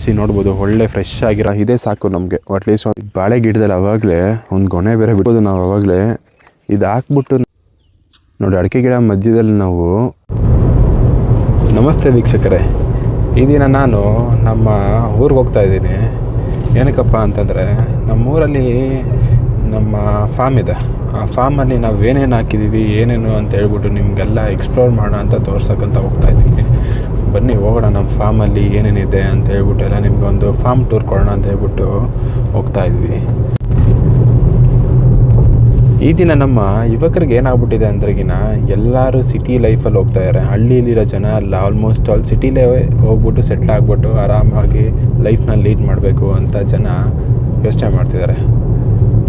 ಮಾಡಿಸಿ ನೋಡ್ಬೋದು. ಒಳ್ಳೆ ಫ್ರೆಶ್ ಆಗಿರೋ ಇದೇ ಸಾಕು ನಮಗೆ. ಅಟ್ಲೀಸ್ಟ್ ಒಂದು ಬಾಳೆ ಗಿಡದಲ್ಲಿ ಅವಾಗಲೇ ಒಂದು ಗೊನೆ ಬೇರೆ ಬಿಡ್ಬೋದು ನಾವು. ಅವಾಗಲೇ ಇದು ಹಾಕ್ಬಿಟ್ಟು ನೋಡಿ, ಅಡಿಕೆ ಗಿಡ ಮಧ್ಯದಲ್ಲಿ ನಾವು. ನಮಸ್ತೆ ವೀಕ್ಷಕರೇ, ಈ ದಿನ ನಾನು ನಮ್ಮ ಊರಿಗೆ ಹೋಗ್ತಾ ಇದ್ದೀನಿ. ಏನಕ್ಕಪ್ಪ ಅಂತಂದರೆ, ನಮ್ಮೂರಲ್ಲಿ ನಮ್ಮ ಫಾರ್ಮ್ ಇದೆ. ಆ ಫಾರ್ಮಲ್ಲಿ ನಾವು ಏನೇನು ಹಾಕಿದ್ದೀವಿ, ಏನೇನು ಅಂತ ಹೇಳ್ಬಿಟ್ಟು ನಿಮಗೆಲ್ಲ ಎಕ್ಸ್ಪ್ಲೋರ್ ಮಾಡೋಣ ಅಂತ ತೋರ್ಸೋಕ್ಕಂತ ಹೋಗ್ತಾ ಇದ್ದೀನಿ. ಬನ್ನಿ ಹೋಗೋಣ, ನಮ್ಮ ಫಾರ್ಮಲ್ಲಿ ಏನೇನಿದೆ ಅಂತ ಹೇಳ್ಬಿಟ್ಟು ಎಲ್ಲ ನಿಮ್ಗೊಂದು ಫಾರ್ಮ್ ಟೂರ್ ಕೊಡೋಣ ಅಂತ ಹೇಳ್ಬಿಟ್ಟು ಹೋಗ್ತಾ ಇದ್ವಿ. ಈ ದಿನ ನಮ್ಮ ಯುವಕರಿಗೆ ಏನಾಗ್ಬಿಟ್ಟಿದೆ ಅಂದ್ರೆಗಿನ ಎಲ್ಲರೂ ಸಿಟಿ ಲೈಫಲ್ಲಿ ಹೋಗ್ತಾ ಇದ್ದಾರೆ. ಹಳ್ಳಿಲಿರೋ ಜನ ಎಲ್ಲ ಆಲ್ಮೋಸ್ಟ್ ಆಲ್ ಸಿಟಿಲೇ ಹೋಗ್ಬಿಟ್ಟು ಸೆಟ್ಲ್ ಆಗಿಬಿಟ್ಟು ಆರಾಮಾಗಿ ಲೈಫ್ನ ಲೀಡ್ ಮಾಡಬೇಕು ಅಂತ ಜನ ಯೋಚನೆ ಮಾಡ್ತಿದ್ದಾರೆ.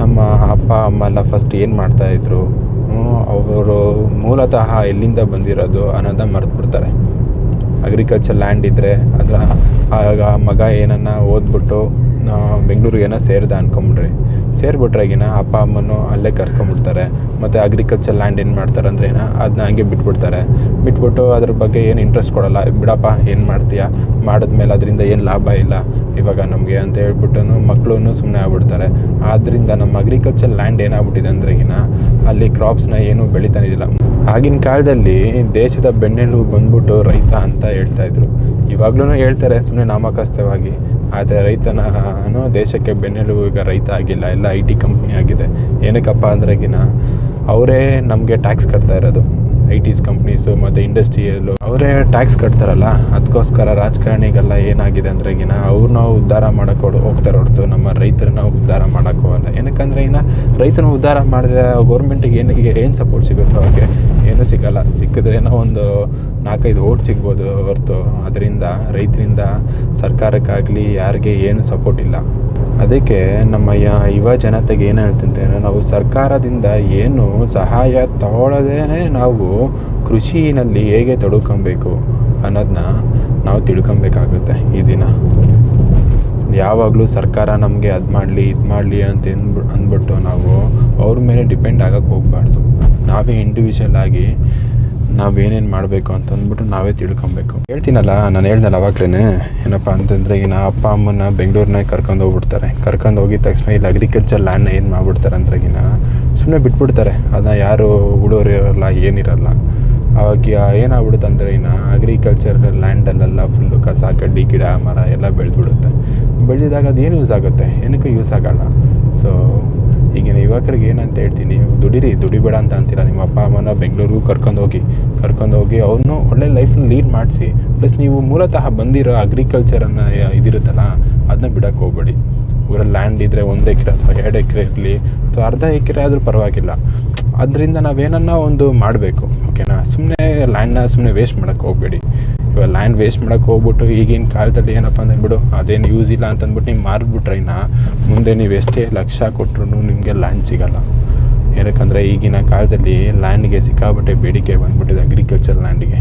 ನಮ್ಮ ಅಪ್ಪ ಅಮ್ಮ ಎಲ್ಲ ಫಸ್ಟ್ ಏನು ಮಾಡ್ತಾಯಿದ್ರು, ಅವರು ಮೂಲತಃ ಎಲ್ಲಿಂದ ಬಂದಿರೋದು ಅನ್ನೋದನ್ನ ಮರೆತುಬಿಡ್ತಾರೆ. ಅಗ್ರಿಕಲ್ಚರ್ ಲ್ಯಾಂಡ್ ಇದ್ದರೆ ಅದರ ಆಗ ಮಗ ಏನನ್ನ ಓದ್ಬಿಟ್ಟು ಬೆಂಗಳೂರಿಗೆ ಏನೋ ಸೇರಿದ ಅಂದ್ಕೊಂಬಿಡ್ರಿ. ಸೇರಿಬಿಟ್ರಾಗಿನ ಅಪ್ಪ ಅಮ್ಮನೂ ಅಲ್ಲೇ ಕರ್ಕೊಂಬಿಡ್ತಾರೆ. ಮತ್ತು ಅಗ್ರಿಕಲ್ಚರ್ ಲ್ಯಾಂಡ್ ಏನು ಮಾಡ್ತಾರೆ ಅಂದ್ರೆ ಅದನ್ನ ಹಂಗೆ ಬಿಟ್ಬಿಟ್ಟು ಅದ್ರ ಬಗ್ಗೆ ಏನು ಇಂಟ್ರೆಸ್ಟ್ ಕೊಡೋಲ್ಲ. ಬಿಡಪ್ಪ, ಏನು ಮಾಡ್ತೀಯ, ಮಾಡಿದ್ಮೇಲೆ ಅದರಿಂದ ಏನು ಲಾಭ ಇಲ್ಲ ಇವಾಗ ನಮಗೆ ಅಂತ ಹೇಳ್ಬಿಟ್ಟು ಮಕ್ಕಳು ಸುಮ್ಮನೆ ಆಗ್ಬಿಡ್ತಾರೆ. ಆದ್ದರಿಂದ ನಮ್ಮ ಅಗ್ರಿಕಲ್ಚರ್ ಲ್ಯಾಂಡ್ ಏನಾಗ್ಬಿಟ್ಟಿದೆ ಅಂದ್ರೆಗಿನ ಅಲ್ಲಿ ಕ್ರಾಪ್ಸ್ನ ಏನೂ ಬೆಳೀತಾನಿಲ್ಲ. ಆಗಿನ ಕಾಲದಲ್ಲಿ ದೇಶದ ಬೆನ್ನೆಲುಬು ಬಂದ್ಬಿಟ್ಟು ರೈತ ಅಂತ ಹೇಳ್ತಾಯಿದ್ರು. ಇವಾಗ್ಲೂ ಹೇಳ್ತಾರೆ ಸುಮ್ಮನೆ ನಾಮಕಾಸ್ತವಾಗಿ. ಆದರೆ ರೈತನ ದೇಶಕ್ಕೆ ಬೆನ್ನೆಲುಬು ಈಗ ರೈತ ಆಗಿಲ್ಲ, ಎಲ್ಲ IT ಕಂಪ್ನಿ ಆಗಿದೆ. ಏನಕ್ಕಪ್ಪ ಅಂದ್ರೆಗಿನ ಅವರೇ ನಮಗೆ ಟ್ಯಾಕ್ಸ್ ಕಟ್ತಾ ಇರೋದು. ITs ಕಂಪ್ನೀಸು ಮತ್ತು ಇಂಡಸ್ಟ್ರಿಯಲ್ಲು ಅವರೇ ಟ್ಯಾಕ್ಸ್ ಕಟ್ತಾರಲ್ಲ, ಅದಕ್ಕೋಸ್ಕರ ರಾಜಕಾರಣಿಗೆಲ್ಲ ಏನಾಗಿದೆ ಅಂದ್ರೆಗಿನ ಅವ್ರನ್ನ ಉದ್ಧಾರ ಮಾಡೋಕ್ಕೆ ಹೋಗ್ತಾರೆ ಹೊರತು ನಮ್ಮ ರೈತರನ್ನ ಉದ್ಧಾರ ಮಾಡೋಕ್ಕೆ ಹೋಗಲ್ಲ. ಏನಕ್ಕಂದ್ರೆ ರೈತನ ಉದ್ಧಾರ ಮಾಡಿದ್ರೆ ಗೌರ್ಮೆಂಟಿಗೆ ಏನು ಸಪೋರ್ಟ್ ಸಿಗುತ್ತೋ ಅವ್ರಿಗೆ ಏನೂ ಸಿಗೋಲ್ಲ. ಸಿಕ್ಕಿದ್ರೆ ಏನೋ ಒಂದು 4-5 ಓಟ್ ಸಿಗ್ಬೋದು ಹೊರತು ಅದರಿಂದ ರೈತರಿಂದ ಸರ್ಕಾರಕ್ಕಾಗಲಿ ಯಾರಿಗೆ ಏನು ಸಪೋರ್ಟ್ ಇಲ್ಲ. ಅದಕ್ಕೆ ನಮ್ಮ ಯುವ ಜನತೆಗೆ ಏನು ಹೇಳ್ತಂತೇನೆ, ನಾವು ಸರ್ಕಾರದಿಂದ ಏನು ಸಹಾಯ ತಗೊಳ್ಳದೇ ನಾವು ಕೃಷಿನಲ್ಲಿ ಹೇಗೆ ತೊಡ್ಕೊಬೇಕು ಅನ್ನೋದನ್ನ ನಾವು ತಿಳ್ಕೊಬೇಕಾಗುತ್ತೆ. ಈ ದಿನ ಯಾವಾಗಲೂ ಸರ್ಕಾರ ನಮಗೆ ಅದು ಮಾಡಲಿ ಇದು ಮಾಡಲಿ ಅಂತ ಅಂದ್ಬಿಟ್ಟು ನಾವು ಅವ್ರ ಮೇಲೆ ಡಿಪೆಂಡ್ ಆಗೋಕ್ಕೆ ಹೋಗಬಾರ್ದು. ನಾವೇ ಇಂಡಿವಿಜುವಲ್ ಆಗಿ ನಾವೇನೇನು ಮಾಡಬೇಕು ಅಂತಂದ್ಬಿಟ್ಟು ನಾವೇ ತಿಳ್ಕೊಬೇಕು. ಹೇಳ್ತೀನಲ್ಲ, ನಾನು ಹೇಳ್ದಲ್ಲ ಅವಾಗಲೇ, ಏನಪ್ಪ ಅಂತಂದರೆ ಅಪ್ಪ ಅಮ್ಮನ ಬೆಂಗಳೂರಿನಾಗ ಕರ್ಕೊಂಡು ಹೋಗ್ಬಿಡ್ತಾರೆ. ಕರ್ಕೊಂಡು ಹೋಗಿದ ತಕ್ಷಣ ಇಲ್ಲಿ ಅಗ್ರಿಕಲ್ಚರ್ ಲ್ಯಾಂಡ್ನ ಏನು ಮಾಡಿಬಿಡ್ತಾರೆ ಅಂದ್ರೆಗಿನ ಸುಮ್ಮನೆ ಬಿಟ್ಬಿಡ್ತಾರೆ. ಅದನ್ನ ಯಾರು ಉಳೋರು ಇರೋಲ್ಲ, ಏನಿರಲ್ಲ. ಅವಾಗ ಏನಾಗ್ಬಿಡುತ್ತೆ ಅಂದರೆ ಅಗ್ರಿಕಲ್ಚರ್ ಲ್ಯಾಂಡಲ್ಲೆಲ್ಲ ಫುಲ್ಲು ಕಸ ಕಡ್ಡಿ ಗಿಡ ಮರ ಎಲ್ಲ ಬೆಳೆದ್ಬಿಡುತ್ತೆ. ಬೆಳೆದಿದಾಗ ಅದು ಏನು ಯೂಸ್ ಆಗುತ್ತೆ, ಏನಕ್ಕೂ ಯೂಸ್ ಆಗೋಲ್ಲ. ಸೊ ಈಗಿನ ಯುವಕರಿಗೆ ಏನಂತ ಹೇಳ್ತೀನಿ, ದುಡಿಬೇಡ ಅಂತ ಅಂತೀರ. ನಿಮ್ಮ ಅಪ್ಪ ಅಮ್ಮನ ಬೆಂಗಳೂರಿಗೂ ಕರ್ಕೊಂಡು ಹೋಗಿ ಅವ್ರನ್ನೂ ಒಳ್ಳೆ ಲೈಫ್ನ ಲೀಡ್ ಮಾಡಿಸಿ. ಪ್ಲಸ್ ನೀವು ಮೂಲತಃ ಬಂದಿರೋ ಅಗ್ರಿಕಲ್ಚರನ್ನು ಇದಿರುತ್ತಲ್ಲ ಅದನ್ನ ಬಿಡೋಕ್ಕೆ ಹೋಗ್ಬೇಡಿ. ಊರಲ್ಲಿ ಲ್ಯಾಂಡ್ ಇದ್ದರೆ 1 ಎಕರೆ ಅಥವಾ 2 ಎಕರೆ ಇರಲಿ ಅಥವಾ ಅರ್ಧ ಎಕರೆ ಆದರೂ ಪರವಾಗಿಲ್ಲ. ಅದರಿಂದ ನಾವೇನನ್ನ ಒಂದು ಮಾಡಬೇಕು, ಓಕೆನಾ. ಸುಮ್ಮನೆ ಲ್ಯಾಂಡ್ನ ಸುಮ್ಮನೆ ವೇಸ್ಟ್ ಮಾಡೋಕ್ಕೆ ಹೋಗಬೇಡಿ. ಇವಾಗ ಲ್ಯಾಂಡ್ ವೇಸ್ಟ್ ಮಾಡೋಕ್ಕೆ ಹೋಗ್ಬಿಟ್ಟು ಈಗಿನ ಕಾಲದಲ್ಲಿ ಏನಪ್ಪ ಅಂದರೆ ಬಿಡು ಅದೇನು ಯೂಸ್ ಇಲ್ಲ ಅಂತಂದ್ಬಿಟ್ಟು ನೀವು ಮಾರಿಬಿಟ್ರೆ ಮುಂದೆ ನೀವು ಎಷ್ಟೇ ಲಕ್ಷ ಕೊಟ್ಟರು ನಿಮಗೆ ಲ್ಯಾಂಡ್ ಸಿಗೋಲ್ಲ. ಏನಕ್ಕಂದರೆ ಈಗಿನ ಕಾಲದಲ್ಲಿ ಲ್ಯಾಂಡ್ಗೆ ಸಿಕ್ಕಾಬಿಟ್ಟೆ ಬೇಡಿಕೆ ಬಂದ್ಬಿಟ್ಟಿದೆ, ಅಗ್ರಿಕಲ್ಚರ್ ಲ್ಯಾಂಡಿಗೆ.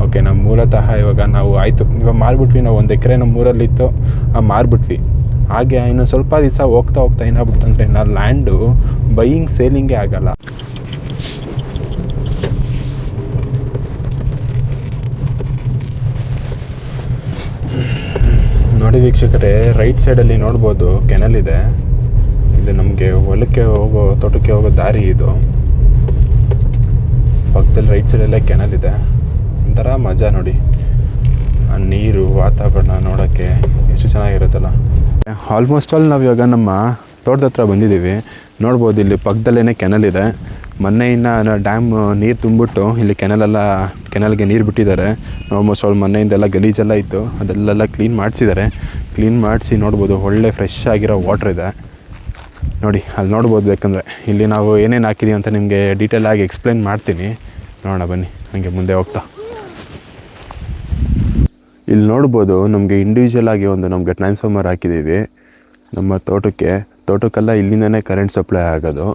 ಓಕೆನಾ. ಮೂಲತಃ ಇವಾಗ ನಾವು ಆಯಿತು ಇವಾಗ ಮಾರಿಬಿಟ್ವಿ, ನಾವು 1 ಎಕರೆ ನಮ್ಮ ಊರಲ್ಲಿತ್ತು ಮಾರಿಬಿಟ್ವಿ. ಹಾಗೆ ಇನ್ನು ಸ್ವಲ್ಪ ದಿವಸ ಹೋಗ್ತಾ ಏನಾಗ್ಬಿಡ್ತಂದ್ರೆ ಲ್ಯಾಂಡು ಬೈಯಿಂಗ್ ಸೇಲಿಂಗೇ ಆಗಲ್ಲ. ನೋಡಿ ವೀಕ್ಷಕರೇ, ರೈಟ್ ಸೈಡಲ್ಲಿ ನೋಡ್ಬೋದು ಕೆನಲ್ ಇದೆ. ಇದು ನಮಗೆ ಹೊಲಕ್ಕೆ ಹೋಗೋ ತೋಟಕ್ಕೆ ಹೋಗೋ ದಾರಿ. ಇದು ಪಕ್ಕದಲ್ಲಿ ರೈಟ್ ಸೈಡಲ್ಲೇ ಕೆನಲ್ ಇದೆ. ಒಂಥರ ಮಜಾ ನೋಡಿ, ಆ ನೀರು ವಾತಾವರಣ ನೋಡೋಕ್ಕೆ ಎಷ್ಟು ಚೆನ್ನಾಗಿರುತ್ತಲ್ಲ. ಆಲ್ಮೋಸ್ಟ್ ಆಲ್ ನಾವು ಇವಾಗ ನಮ್ಮ ತೋಟದ ಹತ್ರ ಬಂದಿದ್ದೀವಿ. ನೋಡ್ಬೋದು ಇಲ್ಲಿ ಪಕ್ಕದಲ್ಲೇ ಕೆನಲ್ ಇದೆ. ಮೊನ್ನೆಯಿಂದ ಡ್ಯಾಮ್ ನೀರು ತುಂಬಿಟ್ಟು ಇಲ್ಲಿ ಕೆನಲ್ಗೆ ನೀರು ಬಿಟ್ಟಿದ್ದಾರೆ. ಆಲ್ಮೋಸ್ಟ್ ಆಲ್ ಮೊನ್ನೆಯಿಂದೆಲ್ಲ ಗಲೀಜೆಲ್ಲ ಇತ್ತು, ಅದೆಲ್ಲ ಕ್ಲೀನ್ ಮಾಡಿಸಿ ನೋಡ್ಬೋದು ಒಳ್ಳೆ ಫ್ರೆಶ್ ಆಗಿರೋ ವಾಟ್ರ್ ಇದೆ ನೋಡಿ. ಅಲ್ಲಿ ನೋಡ್ಬೋದು. ಬೇಕಂದರೆ ಇಲ್ಲಿ ನಾವು ಏನೇನು ಹಾಕಿದ್ದೀವಿ ಅಂತ ನಿಮಗೆ ಡೀಟೇಲಾಗಿ ಎಕ್ಸ್ಪ್ಲೇನ್ ಮಾಡ್ತೀನಿ, ನೋಡೋಣ ಬನ್ನಿ ಹಾಗೆ ಮುಂದೆ ಹೋಗ್ತಾ. ಇಲ್ಲಿ ನೋಡ್ಬೋದು ನಮಗೆ ಇಂಡಿವಿಜುವಲ್ ಆಗಿ ನಮಗೆ ಟ್ರಾನ್ಸ್ಫಾರ್ಮರ್ ಹಾಕಿದ್ದೀವಿ ನಮ್ಮ ತೋಟಕ್ಕೆಲ್ಲ ಇಲ್ಲಿಂದನೇ ಕರೆಂಟ್ ಸಪ್ಲೈ ಆಗೋದು.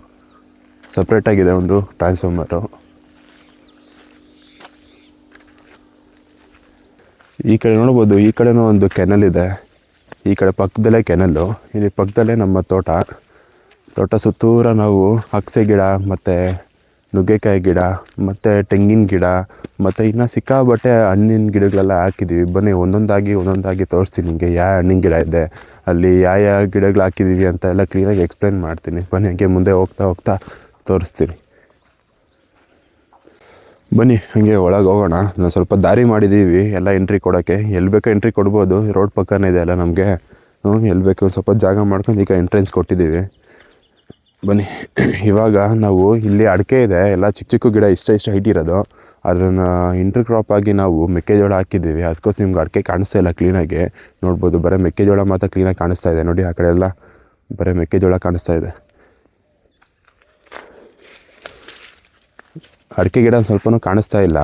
ಸಪ್ರೇಟಾಗಿದೆ ಒಂದು ಟ್ರಾನ್ಸ್ಫಾರ್ಮರು. ಈ ಕಡೆ ನೋಡ್ಬೋದು, ಈ ಕಡೆನೂ ಒಂದು ಕೆನಲ್ ಇದೆ. ಈ ಕಡೆ ಪಕ್ಕದಲ್ಲೇ ಕೆನಲ್ಲು, ಇಲ್ಲಿ ಪಕ್ಕದಲ್ಲೇ ನಮ್ಮ ತೋಟ ಸುತ್ತೂರ ನಾವು ಅಗಸೆ ಗಿಡ ಮತ್ತು ನುಗ್ಗೆಕಾಯಿ ಗಿಡ ಮತ್ತು ತೆಂಗಿನ ಗಿಡ ಮತ್ತು ಇನ್ನು ಸಿಕ್ಕಾಬಟ್ಟೆ ಹಣ್ಣಿನ ಗಿಡಗಳೆಲ್ಲ ಹಾಕಿದ್ದೀವಿ. ಬನ್ನಿ ಒಂದೊಂದಾಗಿ ತೋರಿಸ್ತೀನಿ ನಿಮಗೆ ಯಾವ ಹಣ್ಣಿನ ಗಿಡ ಇದೆ, ಅಲ್ಲಿ ಯಾವ ಗಿಡಗಳು ಹಾಕಿದ್ದೀವಿ ಅಂತ ಎಲ್ಲ ಕ್ಲೀನಾಗಿ ಎಕ್ಸ್ಪ್ಲೇನ್ ಮಾಡ್ತೀನಿ. ಬನ್ನಿ ಹಾಗೆ ಮುಂದೆ ಹೋಗ್ತಾ ತೋರಿಸ್ತೀನಿ. ಬನ್ನಿ ಹಾಗೆ ಒಳಗೆ ಹೋಗೋಣ. ನಾವು ಸ್ವಲ್ಪ ದಾರಿ ಮಾಡಿದ್ದೀವಿ ಎಲ್ಲ ಎಂಟ್ರಿ ಕೊಡೋಕ್ಕೆ. ಎಲ್ಲಿ ಬೇಕೋ ಎಂಟ್ರಿ ಕೊಡ್ಬೋದು, ರೋಡ್ ಪಕ್ಕನೇ ಇದೆ ಅಲ್ಲ ನಮಗೆ. ಎಲ್ಲಿ ಬೇಕು ಒಂದು ಸ್ವಲ್ಪ ಜಾಗ ಮಾಡ್ಕೊಂಡು ಈಗ ಎಂಟ್ರೆನ್ಸ್ ಕೊಟ್ಟಿದ್ದೀವಿ. ಬನ್ನಿ, ಇವಾಗ ನಾವು ಇಲ್ಲಿ ಅಡಿಕೆ ಇದೆ, ಎಲ್ಲ ಚಿಕ್ಕ ಚಿಕ್ಕ ಗಿಡ ಇಷ್ಟ ಹೈಟ್ ಇರೋದು. ಅದನ್ನು ಇಂಟರ್ ಕ್ರಾಪ್ ಆಗಿ ನಾವು ಮೆಕ್ಕೆಜೋಳ ಹಾಕಿದ್ದೀವಿ. ಅದಕ್ಕೋಸ್ಕರ ನಿಮ್ಗೆ ಅಡಿಕೆ ಕಾಣಿಸ್ತಾ ಇಲ್ಲ ಕ್ಲೀನಾಗಿ ನೋಡ್ಬೋದು. ಬರೀ ಮೆಕ್ಕೆಜೋಳ ಮಾತ್ರ ಕ್ಲೀನಾಗಿ ಕಾಣಿಸ್ತಾ ಇದೆ ನೋಡಿ. ಆ ಕಡೆ ಎಲ್ಲ ಬರೀ ಮೆಕ್ಕೆಜೋಳ ಕಾಣಿಸ್ತಾ ಇದೆ. ಅಡಿಕೆ ಗಿಡ ಸ್ವಲ್ಪನೂ ಕಾಣಿಸ್ತಾ ಇಲ್ಲ.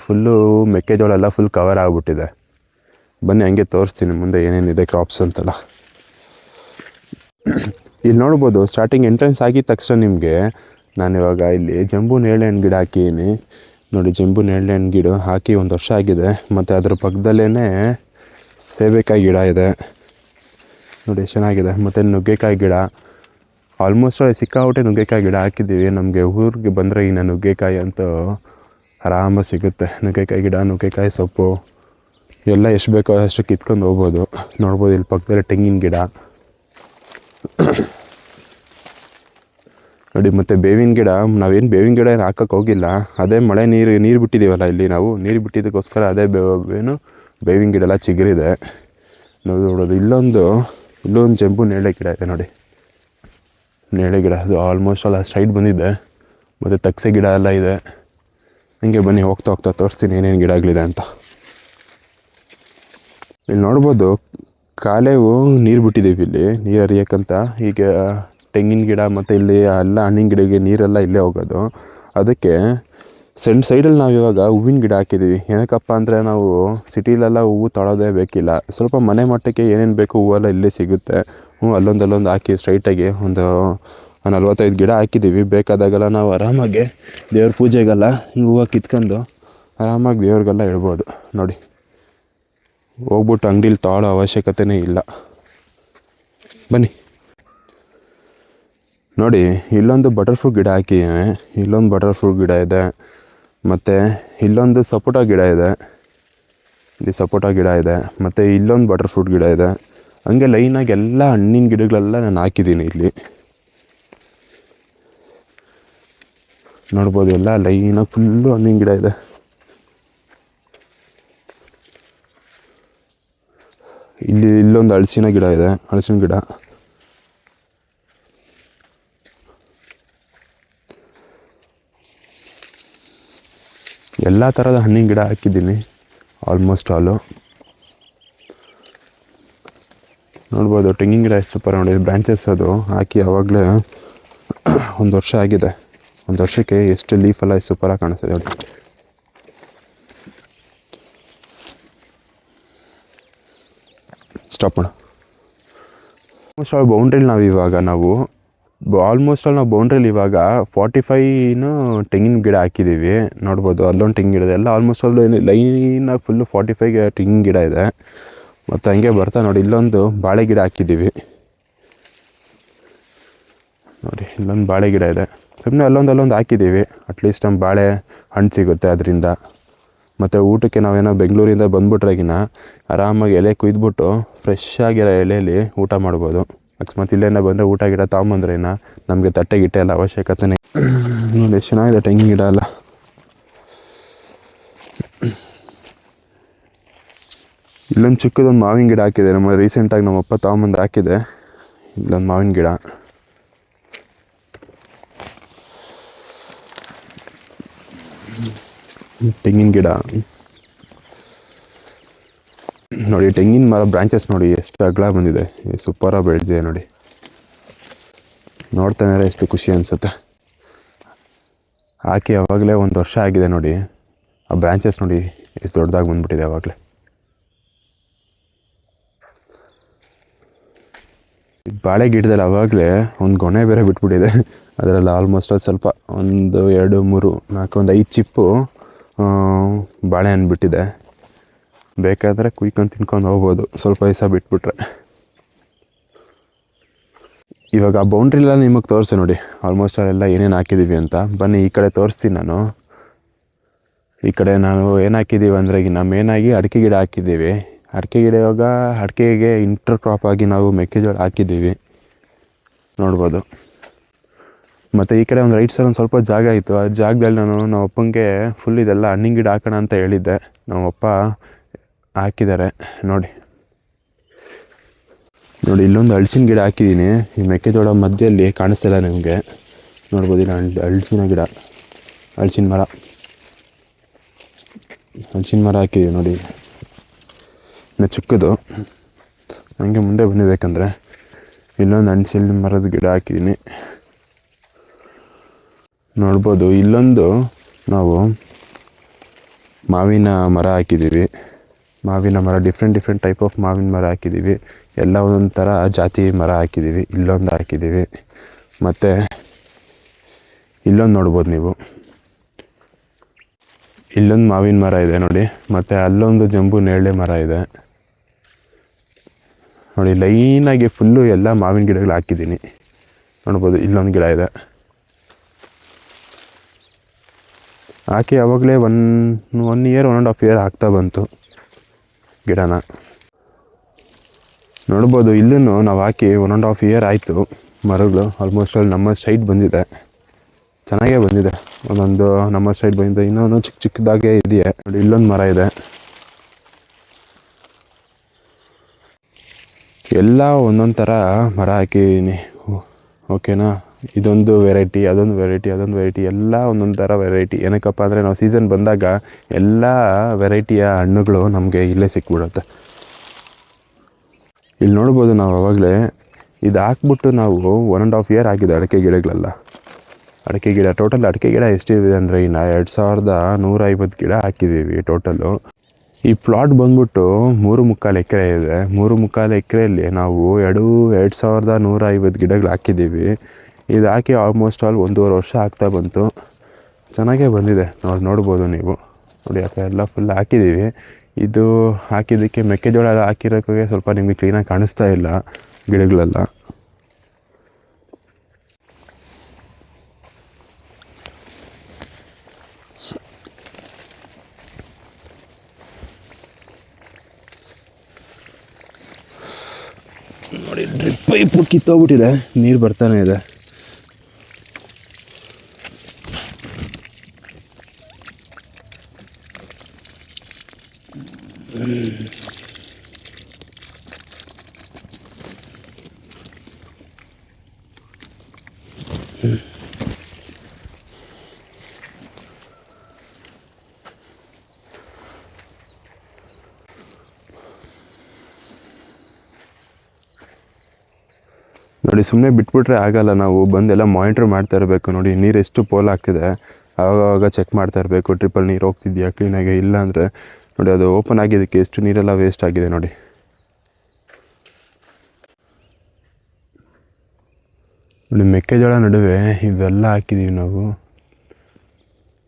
ಫುಲ್ಲು ಮೆಕ್ಕೆಜೋಳ ಎಲ್ಲ ಫುಲ್ ಕವರ್ ಆಗಿಬಿಟ್ಟಿದೆ. ಬನ್ನಿ ಹಂಗೆ ತೋರಿಸ್ತೀನಿ ಮುಂದೆ ಏನೇನಿದೆ ಕ್ರಾಪ್ಸ್ ಅಂತೆಲ್ಲ. ಇಲ್ಲಿ ನೋಡ್ಬೋದು, ಸ್ಟಾರ್ಟಿಂಗ್ ಎಂಟ್ರೆನ್ಸ್ ಆಗಿದ ತಕ್ಷಣ ನಿಮಗೆ ನಾನಿವಾಗ ಇಲ್ಲಿ ಜಂಬೂ ನೇರಳೆ ಹಣ್ಣು ಗಿಡ ಹಾಕಿದ್ದೀನಿ ನೋಡಿ. ಜಂಬೂ ನೇರಳೆ ಹಣ್ಣು ಗಿಡ ಹಾಕಿ 1 ವರ್ಷ ಆಗಿದೆ. ಮತ್ತು ಅದ್ರ ಪಕ್ಕದಲ್ಲೇ ಸೇಬೆಕಾಯಿ ಗಿಡ ಇದೆ ನೋಡಿ, ಚೆನ್ನಾಗಿದೆ. ಮತ್ತು ನುಗ್ಗೆಕಾಯಿ ಗಿಡ, ಆಲ್ಮೋಸ್ಟ್ ಸಿಕ್ಕಾಪಟ್ಟೆ ನುಗ್ಗೆಕಾಯಿ ಗಿಡ ಹಾಕಿದ್ದೀವಿ. ನಮಗೆ ಊರಿಗೆ ಬಂದರೆ ಇನ್ನು ನುಗ್ಗೆಕಾಯಿ ಅಂತೂ ಆರಾಮಾಗಿ ಸಿಗುತ್ತೆ. ನುಗ್ಗೆಕಾಯಿ ಗಿಡ, ನುಗ್ಗೆಕಾಯಿ ಸೊಪ್ಪು ಎಲ್ಲ ಎಷ್ಟು ಬೇಕೋ ಅಷ್ಟು ಕಿತ್ಕೊಂಡು ಹೋಗ್ಬೋದು. ನೋಡ್ಬೋದು ಇಲ್ಲಿ ಪಕ್ಕದಲ್ಲಿ ತೆಂಗಿನ ಗಿಡ ನೋಡಿ. ಮತ್ತು ಬೇವಿನ ಗಿಡ, ನಾವೇನು ಬೇವಿನ ಗಿಡ ಏನು ಹಾಕೋಕ್ಕೆ ಹೋಗಿಲ್ಲ. ಅದೇ ಮಳೆ ನೀರು ಬಿಟ್ಟಿದ್ದೀವಲ್ಲ ಇಲ್ಲಿ, ನಾವು ನೀರು ಬಿಟ್ಟಿದ್ದಕ್ಕೋಸ್ಕರ ಅದೇ ಬೇವಿನ ಗಿಡ ಎಲ್ಲ ಚಿಗುರಿದೆ ನೋಡೋದು. ಇಲ್ಲೊಂದು ಜಂಬೂ ನೇರಳೆ ಗಿಡ ಇದೆ ನೋಡಿ. ನೇರಳೆ ಗಿಡ ಅದು ಆಲ್ಮೋಸ್ಟ್ ಎಲ್ಲ ಸ್ಟ್ರೈಟ್ ಬಂದಿದೆ. ಮತ್ತು ತಕ್ಸೆ ಗಿಡ ಎಲ್ಲ ಇದೆ. ಹಂಗೆ ಬನ್ನಿ ಹೋಗ್ತಾ ತೋರಿಸ್ತೀನಿ ಏನೇನು ಗಿಡಗಳಿದೆ ಅಂತ. ಇಲ್ಲಿ ನೋಡ್ಬೋದು, ಕಾಲೇವು ನೀರು ಬಿಟ್ಟಿದ್ದೀವಿ ಇಲ್ಲಿ ನೀರು ಹರಿಯೋಕ್ಕಂತ. ಈಗ ತೆಂಗಿನ ಗಿಡ ಮತ್ತು ಇಲ್ಲಿ ಎಲ್ಲ ಹಣ್ಣಿನ ಗಿಡಕ್ಕೆ ನೀರೆಲ್ಲ ಇಲ್ಲೇ ಹೋಗೋದು. ಅದಕ್ಕೆ ಸೈಡಲ್ಲಿ ನಾವು ಇವಾಗ ಹೂವಿನ ಗಿಡ ಹಾಕಿದ್ದೀವಿ. ಏನಕ್ಕಪ್ಪ ಅಂದರೆ ನಾವು ಸಿಟಿಲೆಲ್ಲ ಹೂವು ತೊಳೋದೇ ಬೇಕಿಲ್ಲ. ಸ್ವಲ್ಪ ಮನೆ ಮಟ್ಟಕ್ಕೆ ಏನೇನು ಬೇಕು ಹೂವೆಲ್ಲ ಇಲ್ಲೇ ಸಿಗುತ್ತೆ. ಅಲ್ಲೊಂದು ಹಾಕಿ ಸ್ಟ್ರೈಟಾಗಿ ಒಂದು 45 ಗಿಡ ಹಾಕಿದ್ದೀವಿ. ಬೇಕಾದಾಗೆಲ್ಲ ನಾವು ಆರಾಮಾಗಿ ದೇವ್ರ ಪೂಜೆಗೆಲ್ಲ ಹೂವು ಕಿತ್ಕೊಂಡು ಆರಾಮಾಗಿ ದೇವ್ರಿಗೆಲ್ಲ ಇಡ್ಬೋದು ನೋಡಿ. ಹೋಗ್ಬಿಟ್ಟು ಅಂಗಡೀಲಿ ತೊಗೊಳ್ಳೋ ಅವಶ್ಯಕತೆಯೇ ಇಲ್ಲ. ಬನ್ನಿ ನೋಡಿ, ಇಲ್ಲೊಂದು ಬಟರ್ ಫ್ರೂಟ್ ಗಿಡ ಹಾಕಿದ್ದೀನಿ. ಇಲ್ಲೊಂದು ಬಟರ್ ಫ್ರೂಟ್ ಗಿಡ ಇದೆ. ಮತ್ತು ಇಲ್ಲೊಂದು ಸಪೋಟ ಗಿಡ ಇದೆ. ಇಲ್ಲಿ ಸಪೋಟ ಗಿಡ ಇದೆ. ಮತ್ತು ಇಲ್ಲೊಂದು ಬಟರ್ ಫ್ರೂಟ್ ಗಿಡ ಇದೆ. ಹಂಗೆ ಲೈನಾಗಿ ಎಲ್ಲ ಹಣ್ಣಿನ ಗಿಡಗಳೆಲ್ಲ ನಾನು ಹಾಕಿದ್ದೀನಿ ಇಲ್ಲಿ ನೋಡ್ಬೋದು. ಎಲ್ಲ ಲೈನಾಗಿ ಫುಲ್ಲು ಹಣ್ಣಿನ ಗಿಡ ಇದೆ. ಇಲ್ಲೊಂದು ಹಲಸಿನ ಗಿಡ ಇದೆ, ಹಲಸಿನ ಗಿಡ. ಎಲ್ಲ ಥರದ ಹಣ್ಣಿನ ಗಿಡ ಹಾಕಿದ್ದೀನಿ ಆಲ್ಮೋಸ್ಟ್ ಆಲು. ನೋಡ್ಬೋದು ತೆಂಗಿನ ಗಿಡ ಎಷ್ಟು ಸೂಪರ್ ನೋಡಿ. ಬ್ರಾಂಚಸ್ ಅದು ಹಾಕಿ ಆವಾಗಲೇ 1 ವರ್ಷ ಆಗಿದೆ. 1 ವರ್ಷಕ್ಕೆ ಎಷ್ಟು ಲೀಫೆಲ್ಲ ಎಷ್ಟು ಸೂಪರಾಗಿ ಕಾಣಿಸ್ತದೆ ನೋಡಿ. ಸ್ಟಾಪ್ ಮಾಡು. ಆಲ್ಮೋಸ್ಟ್ ಆಲ್ ಬೌಂಡ್ರಿಲಿ ನಾವು ಬೌಂಡ್ರಿಲಿ ಇವಾಗ 45 ತೆಂಗಿನ ಗಿಡ ಹಾಕಿದ್ದೀವಿ ನೋಡ್ಬೋದು. ಅಲ್ಲೊಂದು ತೆಂಗಿನ ಗಿಡ ಇದೆ. ಎಲ್ಲ ಆಲ್ಮೋಸ್ಟ್ ಆಲ್ ಲೈನಾಗಿ ಫುಲ್ಲು 45 ತೆಂಗಿನ ಗಿಡ ಇದೆ. ಮತ್ತು ಹಂಗೆ ಬರ್ತಾ ನೋಡಿ, ಇಲ್ಲೊಂದು ಬಾಳೆ ಗಿಡ ಹಾಕಿದ್ದೀವಿ ನೋಡಿ. ಇಲ್ಲೊಂದು ಬಾಳೆ ಗಿಡ ಇದೆ. ಸುಮ್ಮನೆ ಅಲ್ಲೊಂದು ಹಾಕಿದ್ದೀವಿ. ಅಟ್ಲೀಸ್ಟ್ ನಮ್ಮ ಬಾಳೆ ಹಣ್ಣು ಸಿಗುತ್ತೆ ಅದರಿಂದ. ಮತ್ತು ಊಟಕ್ಕೆ ನಾವೇನೋ ಬೆಂಗಳೂರಿಂದ ಬಂದ್ಬಿಟ್ರಾಗಿನ ಆರಾಮಾಗಿ ಎಲೆ ಕುಯ್ದುಬಿಟ್ಟು ಫ್ರೆಶ್ ಆಗಿರೋ ಎಲೆಯಲ್ಲಿ ಊಟ ಮಾಡ್ಬೋದು. ಅಕಸ್ಮಾತ್ ಇಲ್ಲೇನ ಬಂದರೆ ಊಟ ಗಿಡ ತೊಗೊಂಬಂದ್ರೇನ ನಮಗೆ ತಟ್ಟೆ ಗಿಟ್ಟೆ ಎಲ್ಲ ಅವಶ್ಯಕತೆನೇ ನೋಡಿ. ಎಷ್ಟು ಚೆನ್ನಾಗಿದೆ ತೆಂಗಿನ ಗಿಡ ಎಲ್ಲ. ಇಲ್ಲೊಂದು ಚಿಕ್ಕದೊಂದು ಮಾವಿನ ಗಿಡ ಹಾಕಿದೆ. ರೀಸೆಂಟಾಗಿ ನಮ್ಮಪ್ಪ ತೊಗೊಂಬಂದು ಹಾಕಿದೆ. ಇಲ್ಲೊಂದು ಮಾವಿನ ಗಿಡ. ತೆಂಗಿನ ಗಿಡ ನೋಡಿ. ತೆಂಗಿನ ಮರ ಬ್ರಾಂಚಸ್ ನೋಡಿ ಎಷ್ಟು ಅಗಲ ಬಂದಿದೆ, ಸೂಪರಾಗಿ ಬೆಳೆದಿದೆ ನೋಡಿ. ನೋಡ್ತಾನೆ ಎಷ್ಟು ಖುಷಿ ಅನಿಸುತ್ತೆ. ಹಾಕಿ ಆವಾಗಲೇ 1 ವರ್ಷ ಆಗಿದೆ ನೋಡಿ. ಆ ಬ್ರಾಂಚಸ್ ನೋಡಿ ಎಷ್ಟು ದೊಡ್ಡದಾಗಿ ಬಂದ್ಬಿಟ್ಟಿದೆ ಆವಾಗಲೇ. ಬಾಳೆ ಗಿಡದಲ್ಲಿ ಆವಾಗಲೇ ಒಂದು ಗೊನೆ ಬೇರೆ ಬಿಟ್ಬಿಟ್ಟಿದೆ. ಅದರಲ್ಲಿ ಆಲ್ಮೋಸ್ಟ್ ಸ್ವಲ್ಪ 1 2 3 4 ಒಂದು 5 ಚಿಪ್ಪು ಬಾಳೆಹಣ್ಣು ಬಿಟ್ಟಿದೆ. ಬೇಕಾದರೆ ಕುಯ್ಕೊಂಡು ತಿನ್ಕೊಂಡು ಹೋಗ್ಬೋದು ಸ್ವಲ್ಪ ದಿವಸ ಬಿಟ್ಬಿಟ್ರೆ. ಇವಾಗ ಆ ಬೌಂಡ್ರಿಲ್ಲ ನಿಮಗೆ ತೋರಿಸಿ ನೋಡಿ ಆಲ್ಮೋಸ್ಟ್ ಅಲ್ಲೆಲ್ಲ ಏನೇನು ಹಾಕಿದ್ದೀವಿ ಅಂತ. ಬನ್ನಿ ಈ ಕಡೆ ತೋರಿಸ್ತೀನಿ ನಾನು. ಈ ಕಡೆ ನಾವು ಏನು ಹಾಕಿದ್ದೀವಿ ಅಂದರೆ ಮೇನಾಗಿ ಅಡಿಕೆ ಗಿಡ ಹಾಕಿದ್ದೀವಿ. ಅಡಿಕೆ ಗಿಡ ಇವಾಗ ಅಡಿಕೆಗೆ ಇಂಟರ್ ಕ್ರಾಪ್ ಆಗಿ ನಾವು ಮೆಕ್ಕೆಜೋಳ ಹಾಕಿದ್ದೀವಿ ನೋಡ್ಬೋದು. ಮತ್ತು ಈ ಕಡೆ ಒಂದು ರೈಟ್ ಸೈಡ್ ಒಂದು ಸ್ವಲ್ಪ ಜಾಗ ಇತ್ತು. ಆ ಜಾಗದಲ್ಲಿ ನಮ್ಮ ಅಪ್ಪಂಗೆ ಫುಲ್ ಇದೆಲ್ಲ ಹಣ್ಣಿನ ಗಿಡ ಹಾಕೋಣ ಅಂತ ಹೇಳಿದ್ದೆ. ನಮ್ಮಪ್ಪ ಹಾಕಿದ್ದಾರೆ ನೋಡಿ. ಇಲ್ಲೊಂದು ಹಲಸಿನ ಗಿಡ ಹಾಕಿದ್ದೀನಿ. ಈ ಮೆಕ್ಕೆಜೋಳ ಮಧ್ಯದಲ್ಲಿ ಕಾಣಿಸ್ತಿಲ್ಲ ನಿಮಗೆ, ನೋಡ್ಬೋದು. ಇಲ್ಲ ಹಲಸಿನ ಗಿಡ, ಹಲಸಿನ ಮರ ಹಾಕಿದ್ದೀವಿ ನೋಡಿ. ಇನ್ನು ಚಿಕ್ಕದು ಹಂಗೆ ಮುಂದೆ ಬಂದಿಬೇಕಂದ್ರೆ ಇಲ್ಲೊಂದು ಹಲಸಿನ ಮರದ ಗಿಡ ಹಾಕಿದ್ದೀನಿ ನೋಡ್ಬೋದು. ಇಲ್ಲೊಂದು ನಾವು ಮಾವಿನ ಮರ ಹಾಕಿದ್ದೀವಿ. ಮಾವಿನ ಮರ ಡಿಫ್ರೆಂಟ್ ಟೈಪ್ ಆಫ್ ಮಾವಿನ ಮರ ಹಾಕಿದ್ದೀವಿ. ಎಲ್ಲ ಒಂದೊಂದು ಥರ ಜಾತಿ ಮರ ಹಾಕಿದ್ದೀವಿ. ಇಲ್ಲೊಂದು ಹಾಕಿದ್ದೀವಿ, ಮತ್ತು ಇಲ್ಲೊಂದು ನೋಡ್ಬೋದು ನೀವು. ಇಲ್ಲೊಂದು ಮಾವಿನ ಮರ ಇದೆ ನೋಡಿ, ಮತ್ತು ಅಲ್ಲೊಂದು ಜಂಬು ನೇರಳೆ ಮರ ಇದೆ ನೋಡಿ. ಲೈನಾಗಿ ಫುಲ್ಲು ಎಲ್ಲ ಮಾವಿನ ಗಿಡಗಳು ಹಾಕಿದ್ದೀನಿ ನೋಡ್ಬೋದು. ಇಲ್ಲೊಂದು ಗಿಡ ಇದೆ ಹಾಕಿ ಆವಾಗಲೇ ಒನ್ ಇಯರ್ 1.5 ಇಯರ್ ಆಗ್ತಾ ಬಂತು ಗಿಡನ ನೋಡ್ಬೋದು. ಇಲ್ಲೂ ನಾವು ಹಾಕಿ 1.5 ಇಯರ್ ಆಯಿತು. ಮರಗಳು ಆಲ್ಮೋಸ್ಟ್ ಅಲ್ಲಿ ನಮ್ಮ ಸೈಡ್ ಬಂದಿದೆ, ಚೆನ್ನಾಗೇ ಬಂದಿದೆ. ಒಂದೊಂದು ನಮ್ಮ ಸೈಡ್ ಬಂದಿದೆ, ಇನ್ನೊಂದು ಚಿಕ್ಕದಾಗೇ ಇದೆಯೇ ನೋಡಿ. ಇಲ್ಲೊಂದು ಮರ ಇದೆ. ಎಲ್ಲ ಒಂದೊಂದು ಥರ ಮರ ಹಾಕಿದ್ದೀನಿ ಓಕೆನಾ. ಇದೊಂದು ವೆರೈಟಿ, ಅದೊಂದು ವೆರೈಟಿ, ಎಲ್ಲ ಒಂದೊಂದು ಥರ ವೆರೈಟಿ. ಏನಕ್ಕಪ್ಪ ಅಂದರೆ ನಾವು ಸೀಸನ್ ಬಂದಾಗ ಎಲ್ಲ ವೆರೈಟಿಯ ಹಣ್ಣುಗಳು ನಮಗೆ ಇಲ್ಲೇ ಸಿಕ್ಬಿಡುತ್ತೆ. ಇಲ್ಲಿ ನೋಡ್ಬೋದು ನಾವು ಆವಾಗಲೇ ಇದು ಹಾಕ್ಬಿಟ್ಟು ನಾವು 1.5 ಇಯರ್ ಆಗಿದೆ ಅಡಿಕೆ ಗಿಡಗಳೆಲ್ಲ. ಅಡಿಕೆ ಗಿಡ ಟೋಟಲ್ ಅಡಿಕೆ ಗಿಡ ಎಷ್ಟಿದೆ ಅಂದರೆ ಇನ್ನು 2150 ಗಿಡ ಹಾಕಿದ್ದೀವಿ ಟೋಟಲ್ಲು. ಈ ಪ್ಲಾಟ್ ಬಂದ್ಬಿಟ್ಟು 3.25 ಎಕರೆ ಇದೆ. 3.25 ಎಕರೆಯಲ್ಲಿ ನಾವು 2150 ಗಿಡಗಳು ಹಾಕಿದ್ದೀವಿ. ಇದು ಹಾಕಿ ಆಲ್ಮೋಸ್ಟ್ ಆಲ್ 1.5 ವರ್ಷ ಆಗ್ತಾ ಬಂತು. ಚೆನ್ನಾಗೇ ಬಂದಿದೆ ನೋಡ್ಬೋದು ನೀವು ನೋಡಿ. ಆ ಕಡೆ ಎಲ್ಲ ಫುಲ್ ಹಾಕಿದ್ದೀವಿ. ಇದು ಹಾಕಿದ್ದಕ್ಕೆ ಮೆಕ್ಕೆಜೋಳ ಎಲ್ಲ ಹಾಕಿರೋಕ್ಕೆ ಸ್ವಲ್ಪ ನಿಮಗೆ ಕ್ಲೀನಾಗಿ ಕಾಣಿಸ್ತಾ ಇಲ್ಲ ಗಿಡಗಳೆಲ್ಲ. ನೋಡಿ ಡ್ರಿಪ್ ಪೈಪು ಕಿತ್ತೋಗ್ಬಿಟ್ಟಿದೆ, ನೀರು ಬರ್ತಾನೆ ಇದೆ. ನೋಡಿ ಸುಮ್ಮನೆ ಬಿಟ್ಬಿಟ್ರೆ ಆಗಲ್ಲ, ನಾವು ಬಂದೆಲ್ಲ ಮಾನಿಟ್ರ್ ಮಾಡ್ತಾ ಇರಬೇಕು ನೋಡಿ. ನೀರು ಎಷ್ಟು ಪೋಲ್ ಆಗ್ತಿದೆ ಆವಾಗ ಚೆಕ್ ಮಾಡ್ತಾ ಇರಬೇಕು. ಟ್ರಿಪ್ಪಲ್ಲಿ ನೀರು ಹೋಗ್ತಿದೆಯಾ ಕ್ಲೀನಾಗಿ, ಇಲ್ಲ ಅಂದರೆ ನೋಡಿ ಅದು ಓಪನ್ ಆಗಿದ್ದಕ್ಕೆ ಎಷ್ಟು ನೀರೆಲ್ಲ ವೇಸ್ಟ್ ಆಗಿದೆ ನೋಡಿ. ನೋಡಿ ಮೆಕ್ಕೆಜೋಳ ನಡುವೆ ಇವೆಲ್ಲ ಹಾಕಿದ್ದೀವಿ ನಾವು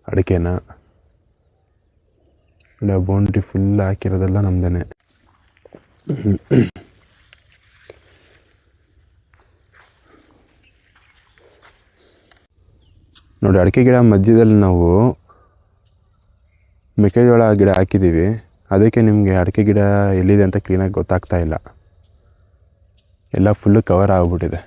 ಅಡಿಕೆನ. ನೋಡಿ ಬೌಂಡ್ರಿ ಫುಲ್ ಹಾಕಿರೋದೆಲ್ಲ ನಮ್ದೇ. ನೋಡಿ ಅಡಿಕೆ ಗಿಡ ಮಧ್ಯದಲ್ಲಿ ನಾವು ಮೆಕ್ಕೆಜೋಳ ಗಿಡ ಹಾಕಿದ್ದೀವಿ. ಅದಕ್ಕೆ ನಿಮಗೆ ಅಡಿಕೆ ಗಿಡ ಎಲ್ಲಿದೆ ಅಂತ ಕ್ಲೀನಾಗಿ ಗೊತ್ತಾಗ್ತಾ ಇಲ್ಲ, ಎಲ್ಲ ಫುಲ್ಲು ಕವರ್ ಆಗಿಬಿಟ್ಟಿದೆ.